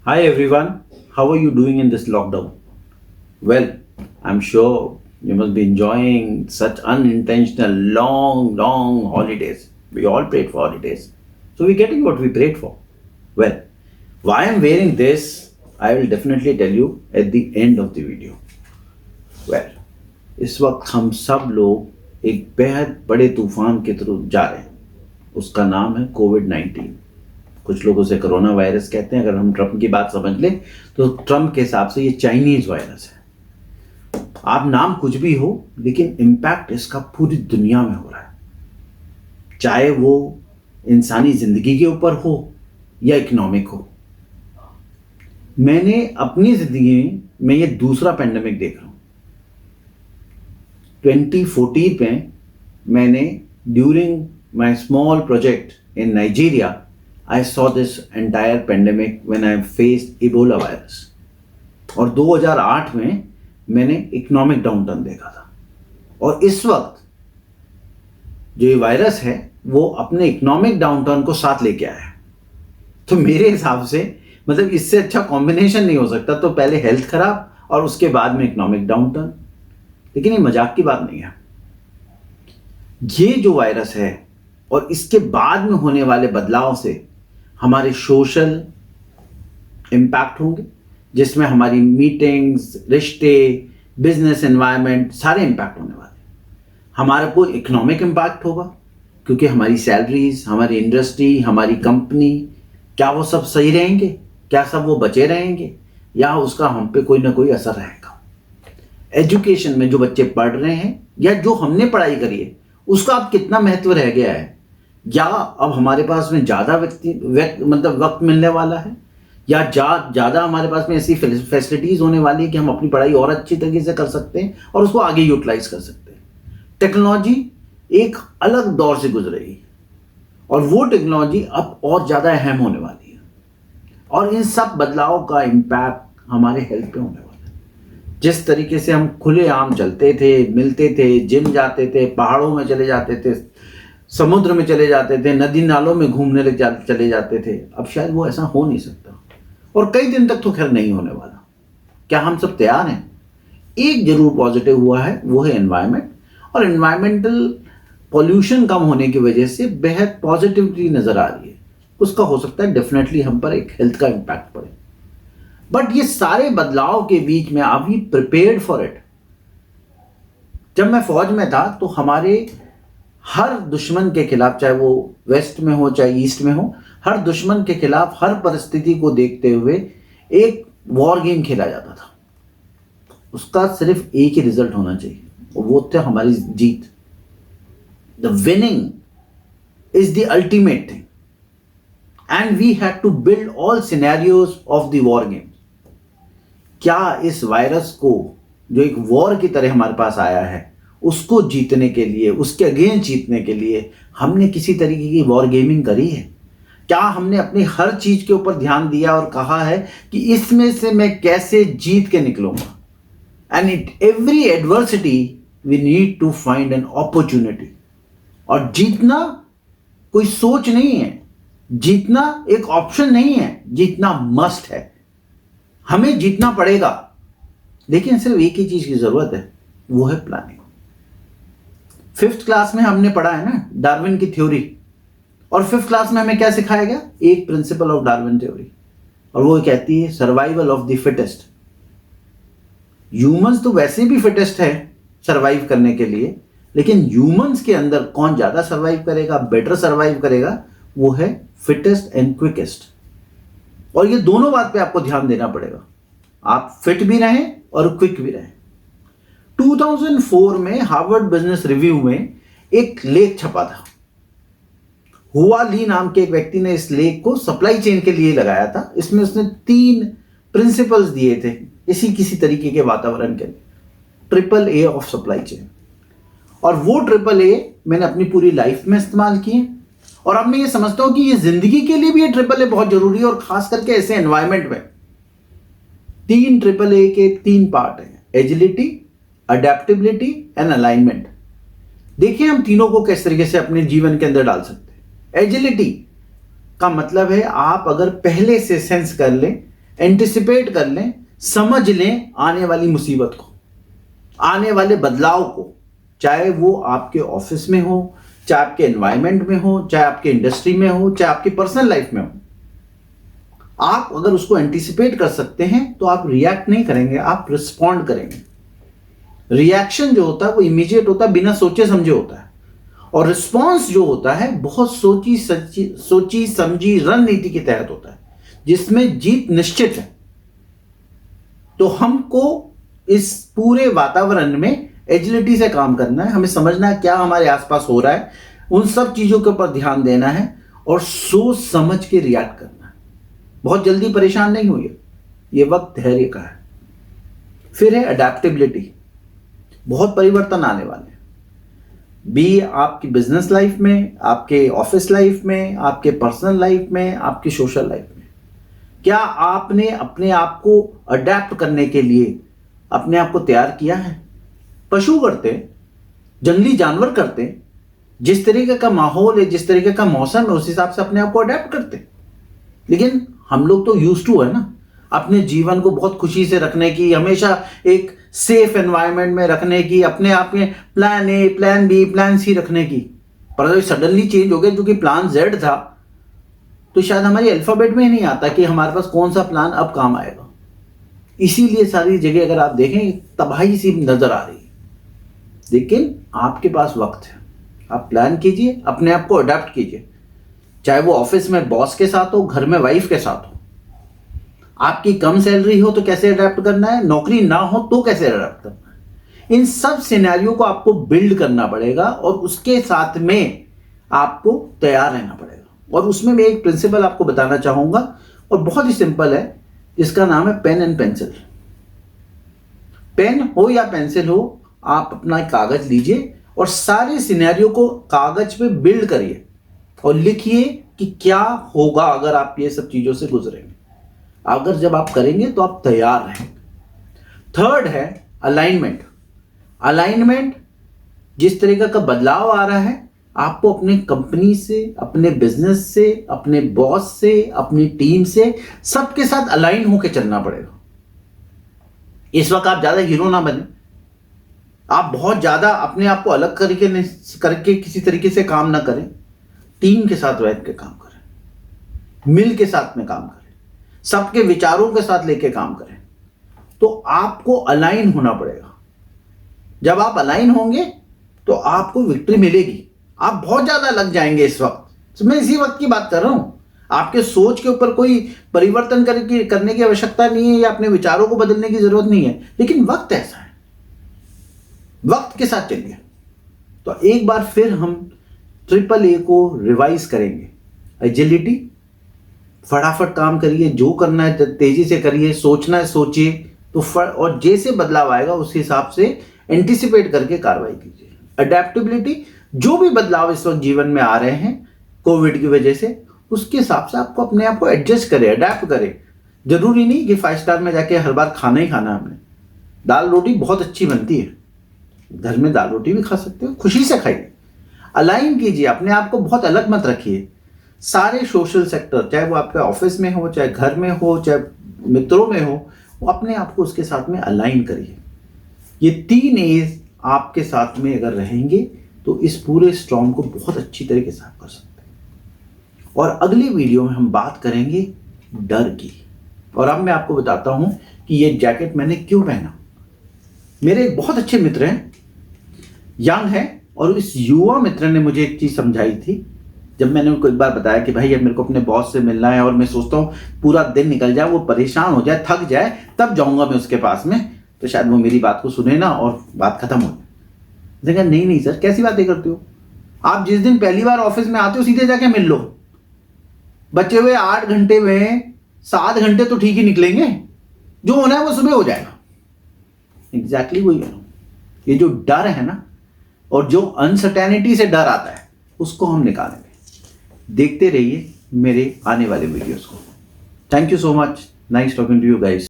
Hi everyone, how are you doing in this lockdown? Well, I'm sure you must be enjoying such unintentional, long holidays. We all prayed for holidays. So we're getting what we prayed for. Well, why I'm wearing this, I will definitely tell you at the end of the video. Well, इस वक्त हम सब लोग एक बेहद बड़े तूफान के थ्रू जा रहे हैं. उसका नाम है कोविड-19. कुछ लोग उसे कोरोना वायरस कहते हैं. अगर हम ट्रम्प की बात समझ लें तो ट्रम्प के हिसाब से ये चाइनीज वायरस है. आप नाम कुछ भी हो, लेकिन इम्पैक्ट इसका पूरी दुनिया में हो रहा है, चाहे वो इंसानी जिंदगी के ऊपर हो या इकोनॉमिक हो. मैंने अपनी जिंदगी में ये दूसरा पेंडेमिक देख रहा हूं. 2014 में मैंने during my small project in Nigeria I saw this entire pandemic when I faced Ebola virus. और 2008 में मैंने इकोनॉमिक डाउनटर्न देखा था. और इस वक्त जो ये वायरस है वो अपने इकोनॉमिक डाउनटर्न को साथ लेके आया है. तो मेरे हिसाब से मतलब इससे अच्छा कॉम्बिनेशन नहीं हो सकता. तो पहले हेल्थ खराब और उसके बाद में इकोनॉमिक डाउनटर्न. लेकिन ये मजाक की बात नहीं है. ये जो वायरस है और इसके बाद में होने वाले बदलाव से हमारे सोशल इम्पैक्ट होंगे, जिसमें हमारी मीटिंग्स, रिश्ते, बिजनेस एनवायरनमेंट सारे इम्पैक्ट होने वाले. हमारे को इकोनॉमिक इम्पैक्ट होगा क्योंकि हमारी सैलरीज, हमारी इंडस्ट्री, हमारी कंपनी, क्या वो सब सही रहेंगे? क्या सब वो बचे रहेंगे या उसका हम पे कोई ना कोई असर रहेगा? एजुकेशन में जो बच्चे पढ़ रहे हैं या जो हमने पढ़ाई करी है उसका अब कितना महत्व रह गया है, या अब हमारे पास में ज़्यादा वक्त मिलने वाला है, या ज़्यादा हमारे पास में ऐसी फैसिलिटीज़ होने वाली है कि हम अपनी पढ़ाई और अच्छी तरीके से कर सकते हैं और उसको आगे यूटिलाइज कर सकते हैं. टेक्नोलॉजी एक अलग दौर से गुजर रही है और वो टेक्नोलॉजी अब और ज़्यादा अहम होने वाली है. और इन सब बदलाव का इम्पैक्ट हमारे हेल्थ पे होने वाला है. जिस तरीके से हम खुलेआम चलते थे, मिलते थे, जिम जाते थे, पहाड़ों में चले जाते थे, समुद्र में चले जाते थे, नदी नालों में घूमने चले जाते थे, अब शायद वो ऐसा हो नहीं सकता और कई दिन तक तो खैर नहीं होने वाला. क्या हम सब तैयार हैं? एक जरूर पॉजिटिव हुआ है, वो है एनवायरनमेंट. और एनवायरमेंटल पॉल्यूशन कम होने की वजह से बेहद पॉजिटिविटी नजर आ रही है. उसका हो सकता है डेफिनेटली हम पर एक हेल्थ का इम्पैक्ट पड़े. बट ये सारे बदलाव के बीच में are we prepared for it? जब मैं फौज में था तो हमारे हर दुश्मन के खिलाफ, चाहे वो वेस्ट में हो चाहे ईस्ट में हो, हर दुश्मन के खिलाफ हर परिस्थिति को देखते हुए एक वॉर गेम खेला जाता था. उसका सिर्फ एक ही रिजल्ट होना चाहिए, वो थे हमारी जीत. The winning is the ultimate thing and we had to build all scenarios of the war game. क्या इस वायरस को जो एक वॉर की तरह हमारे पास आया है उसको जीतने के लिए, उसके अगेंस्ट जीतने के लिए हमने किसी तरीके की वॉर गेमिंग करी है? क्या हमने अपनी हर चीज के ऊपर ध्यान दिया और कहा है कि इसमें से मैं कैसे जीत के निकलूंगा? And it every adversity we need to find an opportunity. और जीतना कोई सोच नहीं है, जीतना एक ऑप्शन नहीं है, जीतना मस्ट है. हमें जीतना पड़ेगा, लेकिन सिर्फ एक ही चीज की जरूरत है, वो है प्लानिंग. 5th क्लास में हमने पढ़ा है ना डार्विन की थ्योरी. और 5th क्लास में हमें क्या सिखाया गया? एक प्रिंसिपल ऑफ डार्विन थ्योरी, और वो कहती है survival of the fittest. Humans तो वैसे भी फिटेस्ट है सर्वाइव करने के लिए, लेकिन ह्यूमंस के अंदर कौन ज्यादा सर्वाइव करेगा, बेटर सर्वाइव करेगा, वो है फिटेस्ट एंड क्विकेस्ट. और ये दोनों बात पे आपको ध्यान देना पड़ेगा. आप फिट भी रहें और क्विक भी रहें. 2004 में हार्वर्ड बिजनेस रिव्यू में एक लेख छपा था. हुआ ली नाम के एक व्यक्ति ने इस लेख को सप्लाई चेन के लिए लगाया था. इसमें उसने 3 प्रिंसिपल्स दिए थे इसी किसी तरीके के वातावरण के लिए. AAA of supply chain. और वो AAA मैंने अपनी पूरी लाइफ में इस्तेमाल किए. और अब मैं ये समझता हूं कि ये जिंदगी के लिए भी ये AAA बहुत जरूरी है, और खास करके ऐसे एनवायरमेंट में. 3 AAA के 3 पार्ट हैं: एजिलिटी, अडेप्टेबिलिटी एंड अलाइनमेंट. देखिए हम तीनों को किस तरीके से अपने जीवन के अंदर डाल सकते हैं. एजिलिटी का मतलब है आप अगर पहले से सेंस कर लें एंटिसिपेट कर लें, समझ लें आने वाली मुसीबत को, आने वाले बदलाव को, चाहे वो आपके ऑफिस में हो, चाहे आपके एनवायरनमेंट में हो, चाहे आपके इंडस्ट्री में हो, चाहे आपकी पर्सनल लाइफ में हो। आप अगर उसको एंटिसिपेट कर सकते हैं तो आप रिएक्ट नहीं करेंगे, आप रिस्पॉन्ड करेंगे। रिएक्शन जो होता है वो इमीडिएट होता है, बिना सोचे समझे होता है, और रिस्पॉन्स जो होता है बहुत सोची समझी रणनीति के तहत होता है, जिसमें जीत निश्चित है। तो हमको इस पूरे वातावरण में एजिलिटी से काम करना है, हमें समझना है क्या हमारे आसपास हो रहा है, उन सब चीजों के ऊपर ध्यान देना है और सोच समझ के रिएक्ट करना है। बहुत जल्दी परेशान नहीं होइए, ये वक्त धैर्य का है। फिर है अडेप्टेबिलिटी। बहुत परिवर्तन आने वाले हैं, भी आपकी बिजनेस लाइफ में, आपके ऑफिस लाइफ में, आपके पर्सनल लाइफ में, आपकी सोशल लाइफ में। क्या आपने अपने आप को अडेप्ट करने के लिए अपने आप को तैयार किया है? पशु करते, जंगली जानवर करते, जिस तरीके का माहौल है, जिस तरीके का मौसम है, उस हिसाब से अपने आप को अडेप्ट करते। लेकिन हम लोग तो यूज्ड टू है ना अपने जीवन को बहुत खुशी से रखने की, हमेशा एक सेफ एनवायरनमेंट में रखने की, अपने आप में plan A, plan B, plan C रखने की। पर अगर सडनली चेंज हो गया, जो कि प्लान जेड था, तो शायद हमारी अल्फाबेट में ही नहीं आता कि हमारे पास कौन सा प्लान अब काम आएगा। इसीलिए सारी जगह अगर आप देखें तबाही सी नजर आ रही है। लेकिन आपके पास वक्त है, आप प्लान कीजिए, अपने आप को अडेप्ट कीजिए, चाहे वो ऑफिस में बॉस के साथ हो, घर में वाइफ के साथ हो। आपकी कम सैलरी हो तो कैसे अडेप्ट करना है, नौकरी ना हो तो कैसे अडेप्ट करना है। इन सब सिनेरियो को आपको बिल्ड करना पड़ेगा और उसके साथ में आपको तैयार रहना पड़ेगा। और उसमें मैं एक प्रिंसिपल आपको बताना चाहूंगा और बहुत ही सिंपल है, जिसका नाम है पेन एंड पेंसिल। पेन हो या पेंसिल हो, आप अपना कागज लीजिए और सारे सिनेरियो को कागज पे बिल्ड करिए और लिखिए कि क्या होगा अगर आप ये सब चीजों से गुजरेंगे। अगर जब आप करेंगे तो आप तैयार रहेंगे। थर्ड है अलाइनमेंट। अलाइनमेंट, जिस तरीके का बदलाव आ रहा है, आपको अपने कंपनी से, अपने बिजनेस से, अपने बॉस से, अपनी टीम से, सबके साथ अलाइन होकर चलना पड़ेगा। इस वक्त आप ज्यादा हीरो ना बने, आप बहुत ज्यादा अपने आप को अलग करके किसी तरीके से काम ना करें। टीम के साथ बैठ के काम करें, मिल के साथ में काम करें, सबके विचारों के साथ लेके काम करें। तो आपको अलाइन होना पड़ेगा। जब आप अलाइन होंगे तो आपको विक्ट्री मिलेगी। आप बहुत ज्यादा लग जाएंगे इस वक्त, मैं इसी वक्त की बात कर रहा हूं। आपके सोच के ऊपर कोई परिवर्तन करने की आवश्यकता नहीं है या अपने विचारों को बदलने की जरूरत नहीं है, लेकिन वक्त ऐसा है, वक्त के साथ चलिए। तो एक बार फिर हम AAA को रिवाइज करेंगे। एजिलिटी, फटाफट काम करिए, जो करना है तेजी से करिए, सोचना है सोचिए, तो और जैसे बदलाव आएगा उस हिसाब से एंटिसिपेट करके कार्रवाई कीजिए। अडेप्टेबिलिटी, जो भी बदलाव इस वक्त जीवन में आ रहे हैं कोविड की वजह से, उसके हिसाब से आपको अपने आप को एडजस्ट करें, अडेप्ट करें। जरूरी नहीं कि 5 स्टार में जाके हर बार खाना ही खाना है हमने। दाल रोटी बहुत अच्छी बनती है, घर में दाल रोटी भी खा सकते हो, खुशी से खाइए। अलाइन कीजिए, अपने आप को बहुत अलग मत रखिए। सारे सोशल सेक्टर, चाहे वो आपके ऑफिस में हो, चाहे घर में हो, चाहे मित्रों में हो, वो अपने आप को उसके साथ में अलाइन करिए। ये 3 एज आपके साथ में अगर रहेंगे तो इस पूरे स्टॉर्म को बहुत अच्छी तरीके से आप कर सकते हैं। और अगली वीडियो में हम बात करेंगे डर की। और अब मैं आपको बताता हूं कि ये जैकेट मैंने क्यों पहना। मेरे एक बहुत अच्छे मित्र हैं, यंग है, और इस युवा मित्र ने मुझे एक चीज समझाई थी। जब मैंने उनको एक बार बताया कि भाई अब मेरे को अपने बॉस से मिलना है और मैं सोचता हूँ पूरा दिन निकल जाए, वो परेशान हो जाए, थक जाए, तब जाऊंगा मैं उसके पास में, तो शायद वो मेरी बात को सुने ना और बात खत्म हो जाए। देखा, नहीं नहीं सर, कैसी बातें करते हो आप? जिस दिन पहली बार ऑफिस में आते हो सीधे जाके मिल लो। बचे हुए 8 घंटे में 7 घंटे तो ठीक ही निकलेंगे, जो होना है वो सुबह हो जाएगा। एग्जैक्टली वही है। ये जो डर है ना, और जो अनसर्टेनिटी से डर आता है, उसको हम निकालेंगे। देखते रहिए मेरे आने वाले वीडियोस को। Thank you so much, nice talking to you guys.